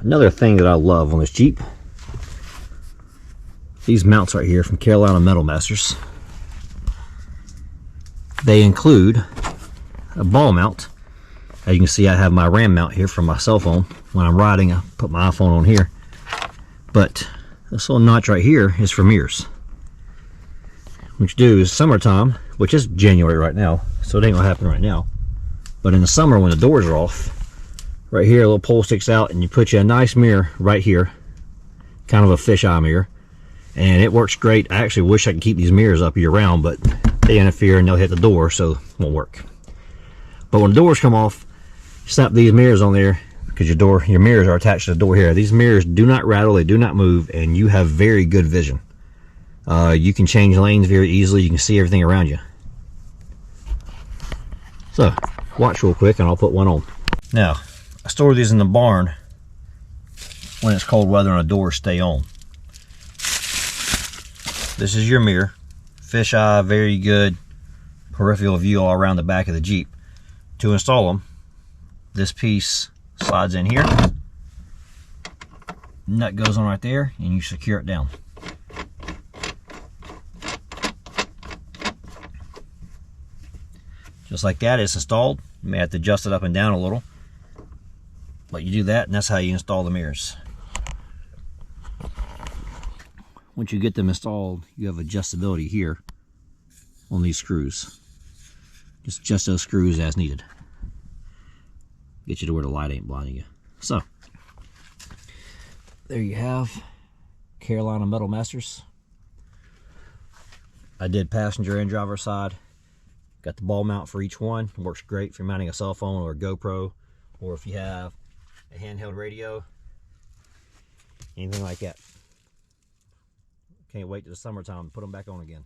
Another thing that I love on this Jeep, these mounts right here from Carolina Metal Masters. They include a ball mount. As you can see, I have my RAM mount here from my cell phone. When I'm riding, I put my iPhone on here. But this little notch right here is for mirrors. What you do is summertime, which is January right now, so it ain't gonna happen right now. But in the summer, when the doors are off, right here a little pole sticks out, and you put you a nice mirror right here, kind of a fisheye mirror, and it works great. I actually wish I could keep these mirrors up year round, but they interfere and they'll hit the door, so it won't work. But when the doors come off, snap these mirrors on there, because your mirrors are attached to the door here. These mirrors do not rattle, they do not move, and you have very good vision. You can change lanes very easily. You can see everything around you. So watch real quick and I'll put one on. Now I store these in the barn when it's cold weather and the doors stay on. This is your mirror, fisheye, very good peripheral view all around the back of the Jeep. To install them, this piece slides in here, nut goes on right there, and you secure it down. Just like that, it's installed. You may have to adjust it up and down a little, but you do that, and that's how you install the mirrors. Once you get them installed, you have adjustability here on these screws. Just adjust those screws as needed. Get you to where the light ain't blinding you. So, there you have Carolina Metal Masters. I did passenger and driver side. Got the ball mount for each one. It works great if you're mounting a cell phone or a GoPro, or if you have a handheld radio, anything like that. Can't wait to the summertime to put them back on again.